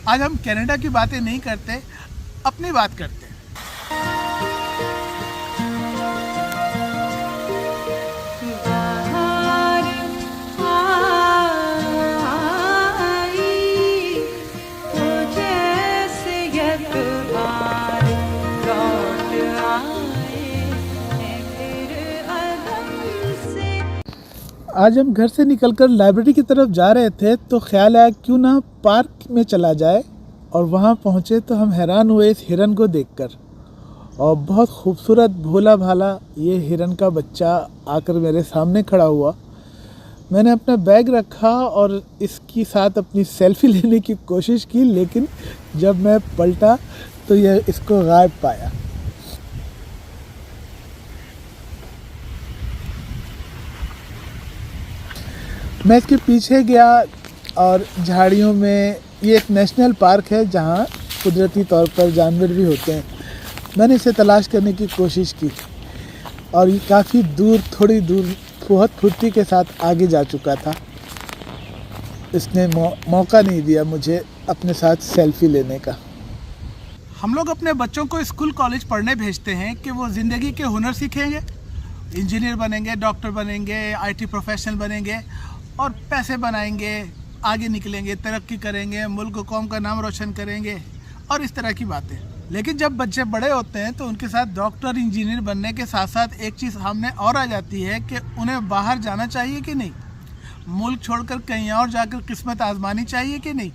आज हम कनाडा की बातें नहीं करते, अपनी बात करते हैं। आज हम घर से निकलकर लाइब्रेरी की तरफ जा रहे थे तो ख्याल आया क्यों ना पार्क में चला जाए, और वहाँ पहुँचे तो हम हैरान हुए इस हिरन को देखकर। और बहुत खूबसूरत भोला भाला ये हिरन का बच्चा आकर मेरे सामने खड़ा हुआ। मैंने अपना बैग रखा और इसके साथ अपनी सेल्फी लेने की कोशिश की, लेकिन जब मैं पलटा तो ये इसको गायब पाया। मैं इसके पीछे गया और झाड़ियों में, ये एक नेशनल पार्क है जहाँ कुदरती तौर पर जानवर भी होते हैं। मैंने इसे तलाश करने की कोशिश की और ये काफ़ी दूर, थोड़ी दूर बहुत फुर्ती के साथ आगे जा चुका था। इसने मौका नहीं दिया मुझे अपने साथ सेल्फी लेने का। हम लोग अपने बच्चों को स्कूल कॉलेज पढ़ने भेजते हैं कि वो ज़िंदगी के हुनर सीखेंगे, इंजीनियर बनेंगे, डॉक्टर बनेंगे, IT प्रोफेशनल बनेंगे और पैसे बनाएंगे, आगे निकलेंगे, तरक्की करेंगे, मुल्क कौम का नाम रोशन करेंगे और इस तरह की बातें। लेकिन जब बच्चे बड़े होते हैं तो उनके साथ डॉक्टर, इंजीनियर बनने के साथ साथ एक चीज़ सामने और आ जाती है कि उन्हें बाहर जाना चाहिए कि नहीं, मुल्क छोड़कर कहीं और जाकर किस्मत आजमानी चाहिए कि नहीं।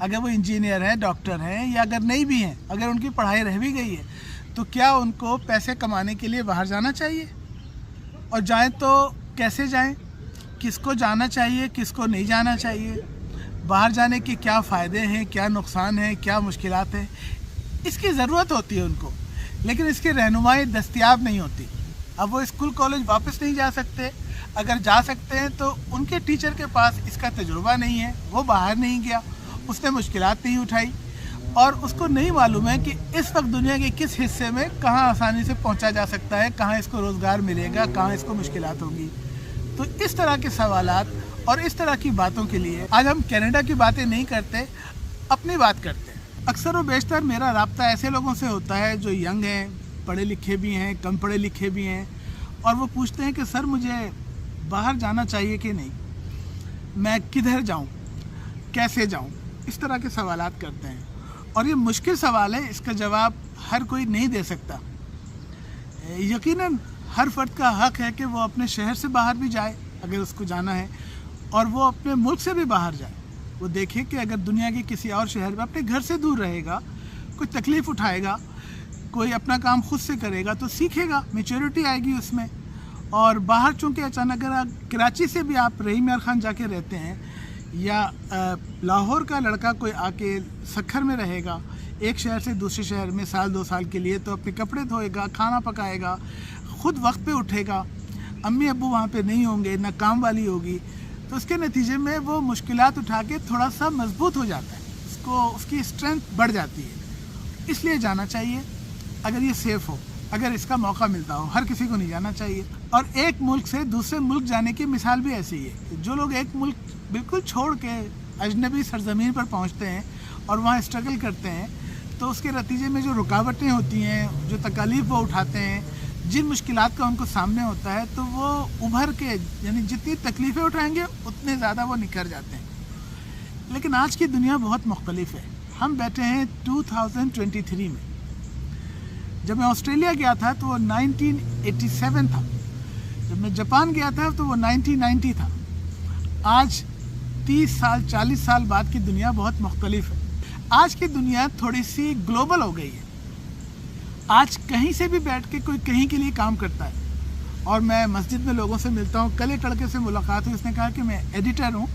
अगर वो इंजीनियर हैं, डॉक्टर हैं, या अगर नहीं भी हैं, अगर उनकी पढ़ाई रह भी गई है तो क्या उनको पैसे कमाने के लिए बाहर जाना चाहिए, और जाएँ तो कैसे जाएँ, किसको जाना चाहिए, किसको नहीं जाना चाहिए, बाहर जाने के क्या फ़ायदे हैं, क्या नुकसान हैं, क्या मुश्किलात हैं। इसकी ज़रूरत होती है उनको, लेकिन इसकी रहनुमाई दस्तयाब नहीं होती। अब वो स्कूल कॉलेज वापस नहीं जा सकते, अगर जा सकते हैं तो उनके टीचर के पास इसका तजुर्बा नहीं है, वो बाहर नहीं गया, उसने मुश्किलात नहीं उठाई और उसको नहीं मालूम है कि इस वक्त दुनिया के किस हिस्से में कहाँ आसानी से पहुँचा जा सकता है, कहाँ इसको रोज़गार मिलेगा, कहाँ इसको मुश्किलात होगी। तो इस तरह के सवालात और इस तरह की बातों के लिए आज हम कनाडा की बातें नहीं करते, अपनी बात करते हैं। अक्सर व बेशतर मेरा राब्ता ऐसे लोगों से होता है जो यंग हैं, पढ़े लिखे भी हैं, कम पढ़े लिखे भी हैं, और वो पूछते हैं कि सर मुझे बाहर जाना चाहिए कि नहीं, मैं किधर जाऊं, कैसे जाऊं, इस तरह के सवालात करते हैं। और ये मुश्किल सवाल है, इसका जवाब हर कोई नहीं दे सकता। यकीनन हर फर्द का हक है कि वो अपने शहर से बाहर भी जाए अगर उसको जाना है, और वो अपने मुल्क से भी बाहर जाए। वो देखे कि अगर दुनिया के किसी और शहर में अपने घर से दूर रहेगा, कोई तकलीफ़ उठाएगा, कोई अपना काम खुद से करेगा तो सीखेगा, मैच्योरिटी आएगी उसमें। और बाहर चूँकि अचानक अगर कराची से भी आप रहीम यार खान जाके रहते हैं, या लाहौर का लड़का कोई आके सखर में रहेगा, एक शहर से दूसरे शहर में साल 2 साल के लिए, तो अपने कपड़े धोएगा, खाना पकाएगा, खुद वक्त पे उठेगा, अम्मी अब्बू वहाँ पे नहीं होंगे, ना काम वाली होगी, तो उसके नतीजे में वो मुश्किलात उठा के थोड़ा सा मजबूत हो जाता है, उसकी स्ट्रेंथ बढ़ जाती है। इसलिए जाना चाहिए अगर ये सेफ़ हो, अगर इसका मौका मिलता हो। हर किसी को नहीं जाना चाहिए। और एक मुल्क से दूसरे मुल्क जाने की मिसाल भी ऐसी ही है। जो लोग एक मुल्क बिल्कुल छोड़ के अजनबी सरजमीन पर पहुँचते हैं और वहाँ स्ट्रगल करते हैं, तो उसके नतीजे में जो रुकावटें होती हैं, जो तकालीफ वो उठाते हैं, जिन मुश्किलात का उनको सामने होता है, तो वो उभर के, यानी जितनी तकलीफ़ें उठाएंगे उतने ज़्यादा वो निखर जाते हैं। लेकिन आज की दुनिया बहुत मुख्तलिफ है। हम बैठे हैं 2023 में। जब मैं ऑस्ट्रेलिया गया था तो वो 1987 था, जब मैं जापान गया था तो वो 1990 था। आज 30 साल 40 साल बाद की दुनिया बहुत मुख्तलिफ है। आज की दुनिया थोड़ी सी ग्लोबल हो गई है। आज कहीं से भी बैठ के कोई कहीं के लिए काम करता है। और मैं मस्जिद में लोगों से मिलता हूँ, कल एक लड़के से मुलाकात हुई, उसने कहा कि मैं एडिटर हूँ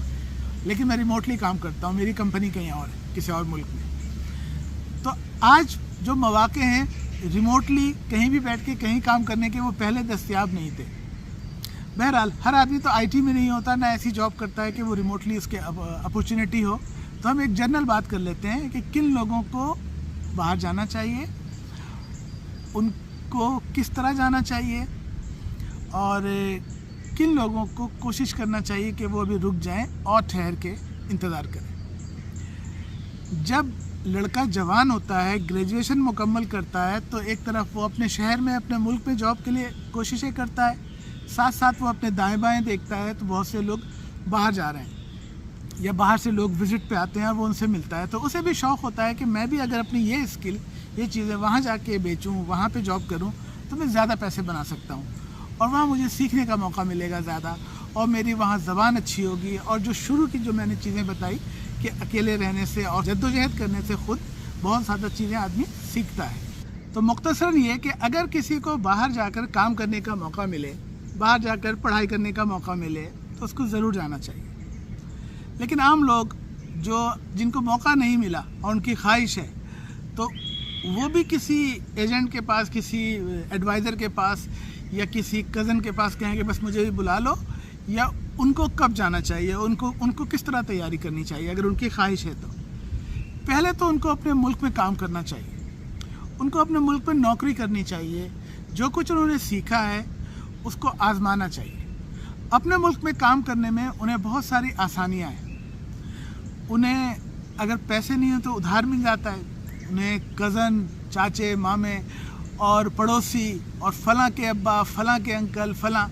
लेकिन मैं रिमोटली काम करता हूँ, मेरी कंपनी कहीं और है, किसी और मुल्क में। तो आज जो मौके हैं रिमोटली कहीं भी बैठ के कहीं काम करने के, वो पहले दस्तयाब नहीं थे। बहरहाल हर आदमी तो IT में नहीं होता, ना ऐसी जॉब करता है कि वो रिमोटली उसके अपॉर्चुनिटी हो। तो हम एक जनरल बात कर लेते हैं कि किन लोगों को बाहर जाना चाहिए, उनको किस तरह जाना चाहिए, और किन लोगों को कोशिश करना चाहिए कि वो अभी रुक जाएं और ठहर के इंतज़ार करें। جب لڑکا جوان ہوتا ہے، گریجویشن مکمل کرتا ہے، تو ایک طرف وہ اپنے شہر میں اپنے ملک میں جاب کے لیے کوششیں کرتا ہے، ساتھ ساتھ وہ اپنے دائیں بائیں دیکھتا ہے تو بہت سے لوگ باہر جا رہے ہیں یا باہر سے لوگ وزٹ پہ آتے ہیں اور وہ ان سے ملتا ہے، تو اسے بھی شوق ہوتا ہے کہ میں بھی اگر اپنی یہ اسکل، یہ چیزیں وہاں جا کے بیچوں، وہاں پہ جاب کروں تو میں زیادہ پیسے بنا سکتا ہوں اور وہاں مجھے سیکھنے کا موقع ملے گا زیادہ، اور میری وہاں زبان اچھی ہوگی، اور جو شروع کی جو میں نے چیزیں بتائی کہ اکیلے رہنے سے اور جدوجہد کرنے سے خود بہت زیادہ چیزیں آدمی سیکھتا ہے۔ تو مختصراً یہ کہ اگر کسی کو باہر جا کر کام کرنے کا موقع ملے، باہر جا کر پڑھائی کرنے کا موقع ملے تو اس کو ضرور جانا چاہیے، لیکن عام لوگ جن کو موقع نہیں ملا اور ان کی خواہش ہے تو وہ بھی کسی ایجنٹ کے پاس، کسی ایڈوائزر کے پاس یا کسی کزن کے پاس کہیں کہ بس مجھے بھی بلا لو، یا ان کو کب جانا چاہیے، ان کو کس طرح تیاری کرنی چاہیے اگر ان کی خواہش ہے تو پہلے تو ان کو اپنے ملک میں کام کرنا چاہیے، ان کو اپنے ملک میں نوکری کرنی چاہیے، جو کچھ انہوں نے سیکھا ہے اس کو آزمانا چاہیے۔ اپنے ملک میں کام کرنے میں انہیں بہت ساری آسانیاں ہیں، انہیں اگر پیسے نہیں ہیں تو ادھار مل جاتا ہے، انہیں کزن، چاچے، مامے اور پڑوسی اور فلاں کے ابا، فلاں کے انکل، فلاں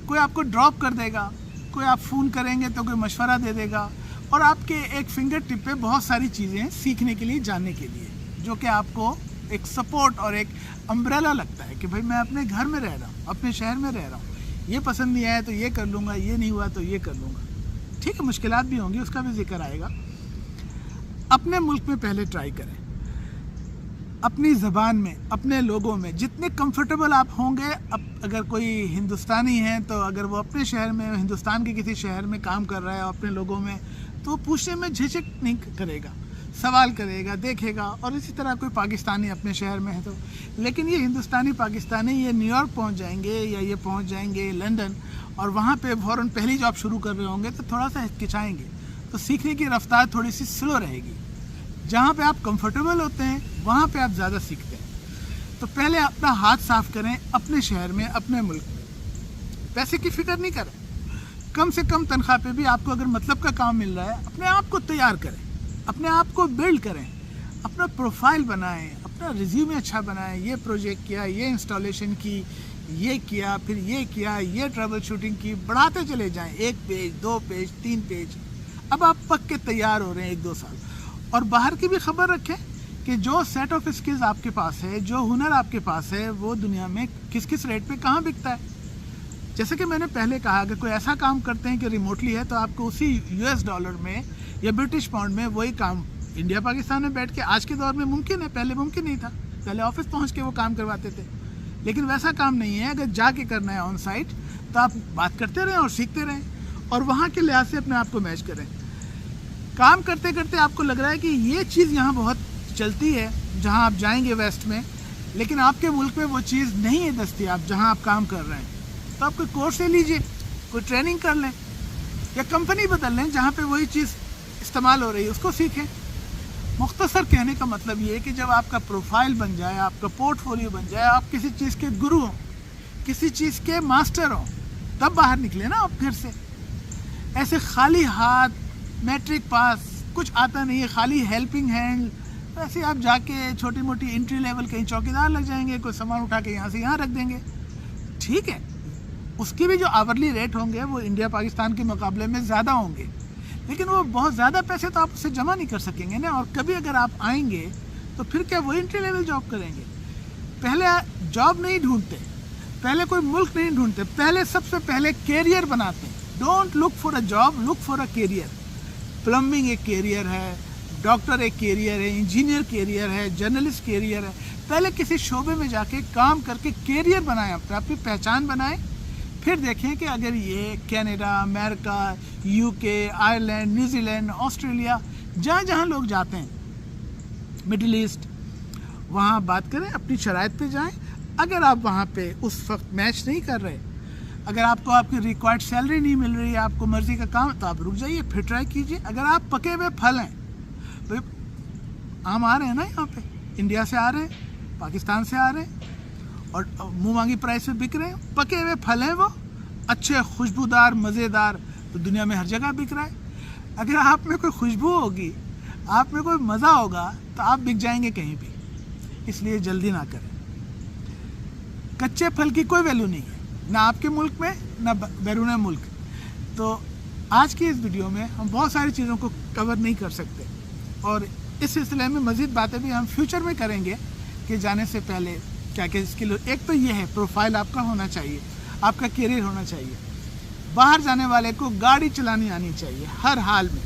کوئی آپ کو ڈراپ کر دے گا، کوئی آپ فون کریں گے تو کوئی مشورہ دے دے گا، اور آپ کے ایک فنگر ٹپ پہ بہت ساری چیزیں سیکھنے کے لیے، جاننے کے لیے، جو کہ آپ کو ایک سپورٹ اور ایک امبریلا لگتا ہے کہ بھائی میں اپنے گھر میں رہ رہا ہوں، اپنے شہر میں رہ رہا ہوں، یہ پسند نہیں آیا تو یہ کر لوں گا، یہ نہیں ہوا تو یہ کر لوں گا۔ ٹھیک ہے، مشکلات بھی ہوں گی، اس کا بھی ذکر آئے گا۔ اپنے ملک میں پہلے ٹرائی کریں، اپنی زبان میں، اپنے لوگوں میں جتنے کمفرٹیبل آپ ہوں گے۔ اگر کوئی ہندوستانی ہے تو اگر وہ اپنے شہر میں، ہندوستان کے کسی شہر میں کام کر رہا ہے اپنے لوگوں میں، تو پوچھنے میں جھجک نہیں کرے گا، سوال کرے گا، دیکھے گا۔ اور اسی طرح کوئی پاکستانی اپنے شہر میں ہے تو، لیکن یہ ہندوستانی پاکستانی یہ نیو یارک پہنچ جائیں گے یا یہ پہنچ جائیں گے لندن، اور وہاں پہ فوراً پہلی جاب شروع کر رہے ہوں گے تو تھوڑا سا ہچکچائیں گے، تو سیکھنے کی رفتار تھوڑی سی سلو رہے گی۔ جہاں پہ آپ کمفرٹیبل ہوتے ہیں وہاں پہ آپ زیادہ سیکھتے ہیں۔ تو پہلے اپنا ہاتھ صاف کریں اپنے شہر میں، اپنے ملک میں، پیسے کی فکر نہیں کریں، کم سے کم تنخواہ پہ بھی آپ کو اگر مطلب کا کام مل رہا ہے، اپنے آپ کو تیار کریں، اپنے آپ کو بلڈ کریں، اپنا پروفائل بنائیں، اپنا ریزیومے اچھا بنائیں، یہ پروجیکٹ کیا، یہ انسٹالیشن کی، یہ کیا، پھر یہ کیا، یہ ٹربل شوٹنگ کی، بڑھاتے چلے جائیں، 1 پیج، 2 پیج، 3 پیج۔ اب آپ پک کے تیار ہو رہے ہیں 1-2 سال۔ اور باہر کی بھی خبر رکھیں کہ جو سیٹ آف اسکلز آپ کے پاس ہے، جو ہنر آپ کے پاس ہے، وہ دنیا میں کس کس ریٹ پہ کہاں بکتا ہے۔ جیسے کہ میں نے پہلے کہا کہ کوئی ایسا کام کرتے ہیں کہ ریموٹلی ہے تو آپ کو اسی $US میں یا برٹش پاؤنڈ میں وہی کام انڈیا پاکستان میں بیٹھ کے آج کے دور میں ممکن ہے، پہلے ممکن نہیں تھا، پہلے آفس پہنچ کے وہ کام کرواتے تھے، لیکن ویسا کام نہیں ہے۔ اگر جا کے کرنا ہے آن سائٹ تو آپ بات کرتے رہیں اور سیکھتے رہیں اور وہاں کے لحاظ سے اپنے آپ کو میچ کریں۔ کام کرتے کرتے آپ کو لگ رہا ہے کہ یہ چیز یہاں بہت چلتی ہے جہاں آپ جائیں گے ویسٹ میں، لیکن آپ کے ملک میں وہ چیز نہیں ہے دستیاب جہاں آپ کام کر رہے ہیں، تو آپ کوئی کورس لے لیجئے، کوئی ٹریننگ کر لیں یا کمپنی بدل لیں جہاں پہ وہی چیز استعمال ہو رہی ہے، اس کو سیکھیں۔ مختصر کہنے کا مطلب یہ ہے کہ جب آپ کا پروفائل بن جائے، آپ کا پورٹ فولیو بن جائے، آپ کسی چیز کے گرو ہوں، کسی چیز کے ماسٹر ہوں، تب باہر نکلے نا آپ گھر سے۔ ایسے خالی ہاتھ، میٹرک پاس، کچھ آتا نہیں ہے، خالی ہیلپنگ ہینڈ، ایسے آپ جا کے چھوٹی موٹی انٹری لیول کہیں چوکیدار لگ جائیں گے، کوئی سامان اٹھا کے یہاں سے یہاں رکھ دیں گے، ٹھیک ہے، اس کی بھی جو آورلی ریٹ ہوں گے وہ انڈیا پاکستان کے مقابلے میں زیادہ ہوں گے، لیکن وہ بہت زیادہ پیسے تو آپ اس سے جمع نہیں کر سکیں گے نا۔ اور کبھی اگر آپ آئیں گے تو پھر کیا وہ انٹری لیول جاب کریں گے؟ پہلے جاب نہیں ڈھونڈتے، پہلے کوئی ملک نہیں ڈھونڈتے، پہلے سب سے پہلے کیریئر بناتے ہیں۔ Don't look for a job, look for a career. Plumbing ایک کیریئر ہے، ڈاکٹر ایک کیریئر ہے، انجینئر کیریئر ہے، جرنلسٹ کیریئر ہے۔ پہلے کسی شعبے میں جا کے کام کر کے کیریئر بنائیں، اپنی پہچان بنائیں، پھر دیکھیں کہ اگر یہ کینیڈا، امریکہ، UK، Ireland, New Zealand, Australia, جہاں جہاں لوگ جاتے ہیں، مڈل ایسٹ، وہاں بات کریں، اپنی شرائط پہ جائیں۔ اگر آپ وہاں پہ اس وقت میچ نہیں کر رہے، اگر آپ کو آپ کی ریکوائرڈ سیلری نہیں مل رہی ہے، آپ کو مرضی کا کام، تو آپ رک جائیے، پھر ٹرائی کیجیے۔ اگر آپ پکے ہوئے پھل ہیں، بھائی آم آ رہے ہیں نا یہاں پہ، انڈیا سے آ رہے ہیں، پاکستان سے آ رہے ہیں اور منہ مانگی پرائس پہ بک رہے ہیں، پکے ہوئے پھل ہیں، وہ اچھے، خوشبودار، مزیدار، تو دنیا میں ہر جگہ بک رہا ہے۔ اگر آپ میں کوئی خوشبو ہوگی، आप में कोई मज़ा होगा तो आप बिक जाएंगे कहीं भी, इसलिए जल्दी ना करें। कच्चे फल की कोई वैल्यू नहीं है, ना आपके मुल्क में ना बैरून मुल्क। तो आज की इस वीडियो में हम बहुत सारी चीज़ों को कवर नहीं कर सकते, और इस सिलसिले में मज़ीद बातें भी हम फ्यूचर में करेंगे कि जाने से पहले क्या क्या स्किल। एक तो ये है, प्रोफाइल आपका होना चाहिए, आपका करियर होना चाहिए। बाहर जाने वाले को गाड़ी चलानी आनी चाहिए, हर हाल में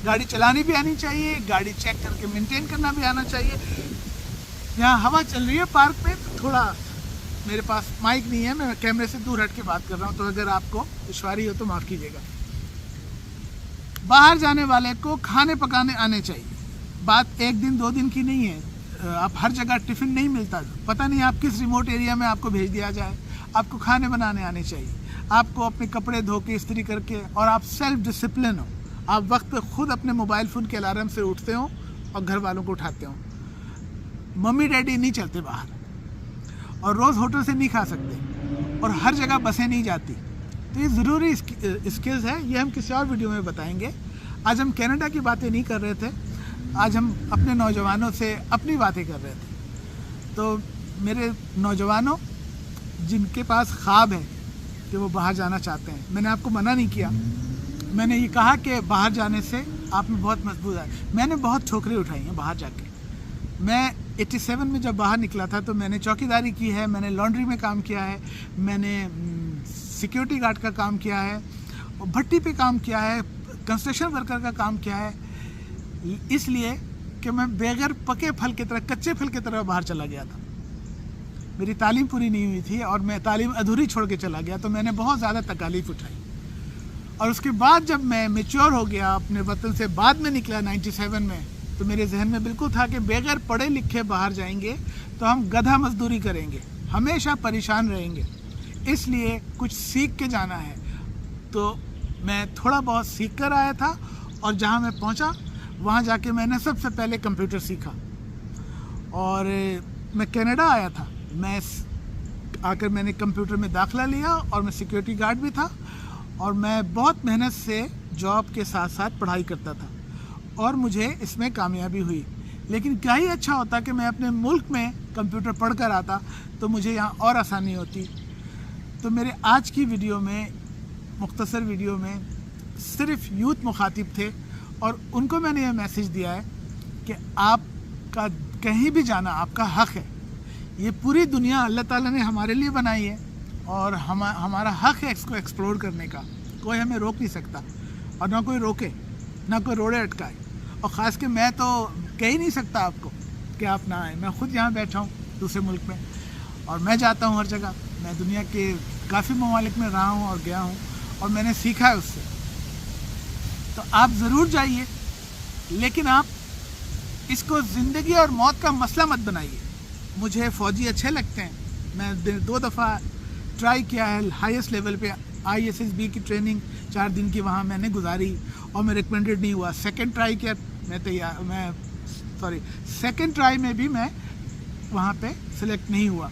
गाड़ी चलानी भी आनी चाहिए, गाड़ी चेक करके मेंटेन करना भी आना चाहिए। यहाँ हवा चल रही है पार्क में, तो थोड़ा मेरे पास माइक नहीं है, मैं कैमरे से दूर हट के बात कर रहा हूँ, तो अगर आपको दुश्वारी हो तो माफ़ कीजिएगा। बाहर जाने वाले को खाने पकाने आने चाहिए। बात एक दिन दो दिन की नहीं है, आप हर जगह टिफ़िन नहीं मिलता, पता नहीं आप किस रिमोट एरिया में आपको भेज दिया जाए। आपको खाने बनाने आने चाहिए, आपको अपने कपड़े धो के इस्त्री करके, और आप सेल्फ डिसिप्लिन हो, आप वक्त पे खुद अपने मोबाइल फ़ोन के अलार्म से उठते हो और घर वालों को उठाते हो। मम्मी डैडी नहीं चलते बाहर, और रोज़ होटल से नहीं खा सकते, और हर जगह बसें नहीं जाती। तो ये ज़रूरी स्किल्स है, ये हम किसी और वीडियो में बताएंगे। आज हम कनाडा की बातें नहीं कर रहे थे, आज हम अपने नौजवानों से अपनी बातें कर रहे थे। तो मेरे नौजवानों जिनके पास ख्वाब है कि वो बाहर जाना चाहते हैं, मैंने आपको मना नहीं किया, मैंने ये कहा कि बाहर जाने से आप में बहुत मजबूत है। मैंने बहुत ठोकरें उठाई हैं बाहर जाके। मैं 87 में जब बाहर निकला था तो मैंने चौकीदारी की है, मैंने लॉन्ड्री में काम किया है, मैंने सिक्योरिटी गार्ड का काम किया है, भट्टी पे काम किया है, कंस्ट्रक्शन वर्कर का काम किया है, इसलिए कि मैं बगैर पके फल की तरह, कच्चे फल की तरह बाहर चला गया था। मेरी तालीम पूरी नहीं हुई थी और मैं तालीम अधूरी छोड़ के चला गया, तो मैंने बहुत ज़्यादा तकालीफ उठाई। और उसके बाद जब मैं मैच्योर हो गया, अपने वतन से बाद में निकला 97 में, तो मेरे जहन में बिल्कुल था कि बगैर पढ़े लिखे बाहर जाएंगे तो हम गधा मजदूरी करेंगे, हमेशा परेशान रहेंगे, इसलिए कुछ सीख के जाना है। तो मैं थोड़ा बहुत सीख कर आया था, और जहाँ मैं पहुँचा वहाँ जाके मैंने सबसे पहले कंप्यूटर सीखा। और मैं कनाडा आया था, मैं आकर मैंने कंप्यूटर में दाखिला लिया, और मैं सिक्योरिटी गार्ड भी था, और मैं बहुत मेहनत से जॉब के साथ साथ पढ़ाई करता था, और मुझे इसमें कामयाबी हुई। लेकिन क्या ही अच्छा होता कि मैं अपने मुल्क में कंप्यूटर पढ़ कर आता, तो मुझे यहाँ और आसानी होती। तो मेरे आज की वीडियो में, मुख्तसर वीडियो में, सिर्फ यूथ मुखातिब थे, और उनको मैंने ये मैसेज दिया है कि आपका कहीं भी जाना आपका हक़ है। ये पूरी दुनिया अल्लाह ताला ने हमारे लिए बनाई है, और हमारा हक़ है इसको एक्सप्लोर करने का। कोई हमें रोक नहीं सकता, और ना कोई रोके, ना कोई रोड़े अटकाए। और ख़ास के मैं तो कह ही नहीं सकता आपको कि आप ना आए। मैं ख़ुद यहाँ बैठा हूँ दूसरे मुल्क में, और मैं जाता हूँ हर जगह। मैं दुनिया के काफ़ी ममालिक में रहा हूँ और गया हूँ, और मैंने सीखा है उससे। तो आप ज़रूर जाइए, लेकिन आप इसको ज़िंदगी और मौत का मसला मत बनाइए। मुझे फ़ौजी अच्छे लगते हैं, मैं 2 दफ़ा ट्राई किया है हाईएस्ट लेवल पे। ISSB की ट्रेनिंग 4 दिन की वहाँ मैंने गुजारी, और मैं रिकमेंडेड नहीं हुआ। सेकंड ट्राई किया, सेकंड ट्राई में भी मैं वहाँ पे सिलेक्ट नहीं हुआ।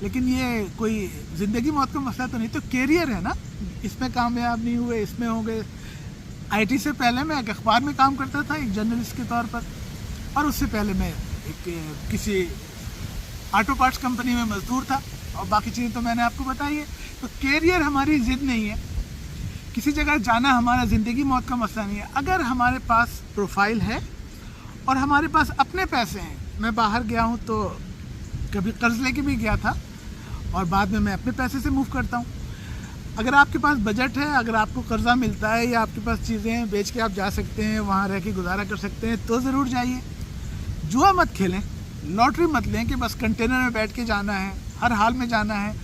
लेकिन ये कोई ज़िंदगी मौत का मसला तो नहीं। तो कैरियर है ना, इसमें कामयाब नहीं हुए, इसमें हो गए। IT से पहले मैं एक अखबार में काम करता था, एक जर्नलिस्ट के तौर पर, और उससे पहले मैं किसी ऑटो पार्ट्स कंपनी में मजदूर था, और बाकी चीज़ें तो मैंने आपको बताई है। तो कैरियर हमारी ज़िद नहीं है, किसी जगह जाना हमारा ज़िंदगी मौत का मसला नहीं है। अगर हमारे पास प्रोफाइल है और हमारे पास अपने पैसे हैं। मैं बाहर गया हूँ तो कभी कर्ज़ लेके भी गया था, और बाद में मैं अपने पैसे से मूव करता हूँ। अगर आपके पास बजट है, अगर आपको कर्ज़ा मिलता है, या आपके पास चीज़ें हैं बेच के आप जा सकते हैं, वहाँ रह के गुजारा कर सकते हैं, तो ज़रूर जाइए। जुआ मत खेलें, लॉटरी मत लें कि बस कंटेनर में बैठ के जाना है, हर हाल में जाना है।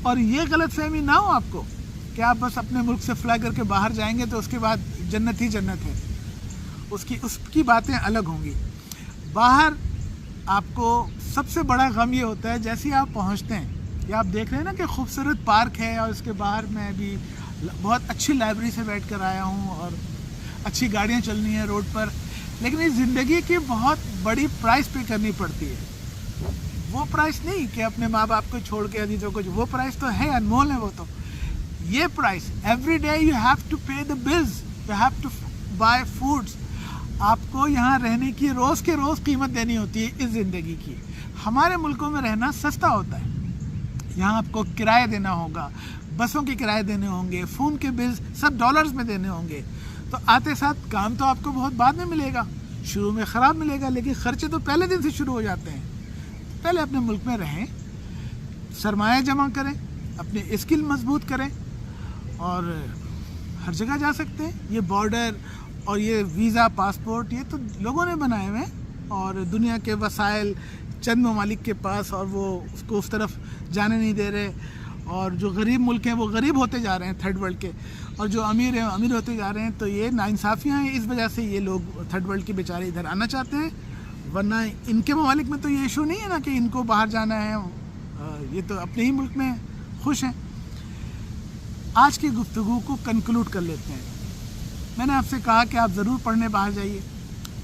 और ये गलतफहमी ना हो आपको कि आप बस अपने मुल्क से फ्लाई करके बाहर जाएंगे तो उसके बाद जन्नत ही जन्नत है। उसकी बातें अलग होंगी। बाहर आपको सबसे बड़ा गम ये होता है जैसे ही आप पहुंचते हैं, या आप देख रहे हैं ना कि खूबसूरत पार्क है, और इसके बाहर मैं भी बहुत अच्छी लाइब्रेरी से बैठ कर आया हूँ, और अच्छी गाड़ियाँ चलनी हैं रोड पर। लेकिन इस ज़िंदगी की बहुत बड़ी प्राइस पे करनी पड़ती है। वो प्राइस नहीं कि अपने माँ बाप को छोड़ के अजीजों को, वो प्राइस तो है, अनमोल है वो तो। ये price, every day you have to pay the bills, you have to buy foods. آپ کو یہاں رہنے کی روز کے روز قیمت دینی ہوتی ہے اس زندگی کی. ہمارے ملکوں میں رہنا سستا ہوتا ہے. یہاں آپ کو کرایہ دینا ہوگا, بسوں کے کرایے دینے ہوں گے, فون کے بلز سب ڈالرز میں دینے ہوں گے. تو آتے ساتھ کام تو آپ کو بہت بعد میں ملے گا, شروع میں خراب ملے گا, لیکن خرچے تو پہلے دن سے شروع ہو جاتے ہیں. پہلے اپنے ملک میں رہیں, سرمایہ جمع کریں, اپنے اسکل مضبوط کریں, اور ہر جگہ جا سکتے ہیں. یہ بارڈر اور یہ ویزا پاسپورٹ یہ تو لوگوں نے بنائے ہوئے ہیں, اور دنیا کے وسائل چند ممالک کے پاس, اور وہ اس کو اس طرف جانے نہیں دے رہے. اور جو غریب ملک ہیں وہ غریب ہوتے جا رہے ہیں تھرڈ ورلڈ کے, اور جو امیر ہیں امیر ہوتے جا رہے ہیں. تو یہ ناانصافیاں ہیں, اس وجہ سے یہ لوگ تھرڈ ورلڈ کے بیچارے ادھر آنا چاہتے ہیں. ورنہ ان کے ممالک میں تو یہ ایشو نہیں ہے نا کہ ان کو باہر جانا ہے, یہ تو اپنے ہی ملک میں خوش ہیں. آج کی گفتگو کو کنکلوڈ کر لیتے ہیں. میں نے آپ سے کہا کہ آپ ضرور پڑھنے باہر جائیے,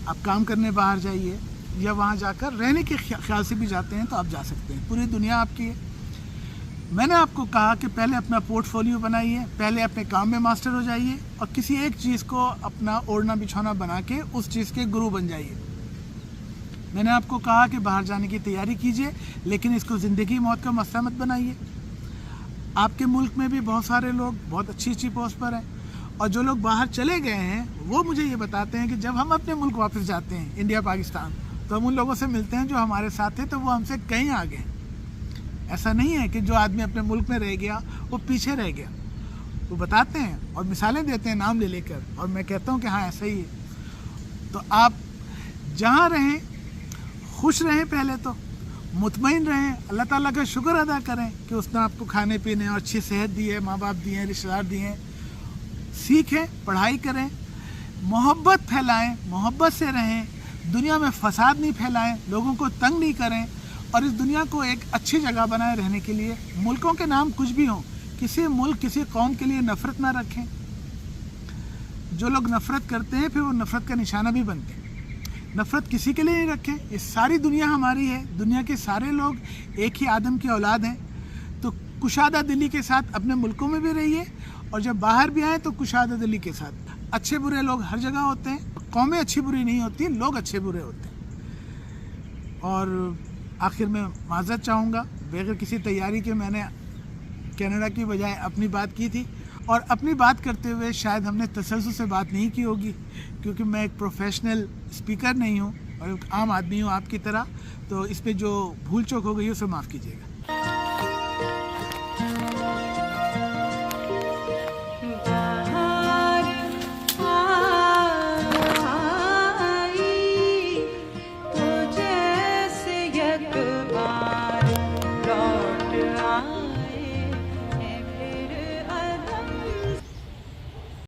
آپ کام کرنے باہر جائیے, یا وہاں جا کر رہنے کے خیال سے بھی جاتے ہیں تو آپ جا سکتے ہیں. پوری دنیا آپ کی ہے. میں نے آپ کو کہا کہ پہلے اپنا پورٹ فولیو بنائیے, پہلے اپنے کام میں ماسٹر ہو جائیے, اور کسی ایک چیز کو اپنا اوڑھنا بچھونا بنا کے اس چیز کے گرو بن جائیے. میں نے آپ کو کہا کہ باہر جانے کی تیاری کیجیے, لیکن اس کو زندگی موت کا مسئلہ مت بنائیے. آپ کے ملک میں بھی بہت سارے لوگ بہت اچھی اچھی پوسٹ پر ہیں, اور جو لوگ باہر چلے گئے ہیں وہ مجھے یہ بتاتے ہیں کہ جب ہم اپنے ملک واپس جاتے ہیں, انڈیا پاکستان, تو ہم ان لوگوں سے ملتے ہیں جو ہمارے ساتھ تھے تو وہ ہم سے کہیں آگے ہیں. ایسا نہیں ہے کہ جو آدمی اپنے ملک میں رہ گیا وہ پیچھے رہ گیا. وہ بتاتے ہیں اور مثالیں دیتے ہیں نام لے لے کر, اور میں کہتا ہوں کہ ہاں ایسا ہی ہے. تو آپ جہاں رہیں خوش رہیں, پہلے تو مطمئن رہیں, اللہ تعالیٰ کا شکر ادا کریں کہ اس نے آپ کو کھانے پینے اور اچھی صحت دی ہے, ماں باپ دیے ہیں, رشتہ دار دیے ہیں. سیکھیں, پڑھائی کریں, محبت پھیلائیں, محبت سے رہیں, دنیا میں فساد نہیں پھیلائیں, لوگوں کو تنگ نہیں کریں, اور اس دنیا کو ایک اچھی جگہ بنائیں رہنے کے لیے. ملکوں کے نام کچھ بھی ہوں, کسی ملک کسی قوم کے لیے نفرت نہ رکھیں. جو لوگ نفرت کرتے ہیں پھر وہ نفرت کا نشانہ بھی بنتے ہیں. نفرت کسی کے لیے نہیں رکھیں. یہ ساری دنیا ہماری ہے, دنیا کے سارے لوگ ایک ہی آدم کی اولاد ہیں. تو کشادہ دلی کے ساتھ اپنے ملکوں میں بھی رہیے, اور جب باہر بھی آئیں تو کشادہ دلی کے ساتھ. اچھے برے لوگ ہر جگہ ہوتے ہیں, قومیں اچھی بری نہیں ہوتی, لوگ اچھے برے ہوتے ہیں. اور آخر میں معذرت چاہوں گا, بغیر کسی تیاری کے میں نے کینیڈا کی بجائے اپنی بات کی تھی, اور اپنی بات کرتے ہوئے شاید ہم نے تسلسل سے بات نہیں کی ہوگی, کیونکہ میں ایک پروفیشنل اسپیکر نہیں ہوں اور ایک عام آدمی ہوں آپ کی طرح. تو اس پہ جو بھول چوک ہو گئی اسے معاف کیجیے گا. جیسے یک بار لوٹ آ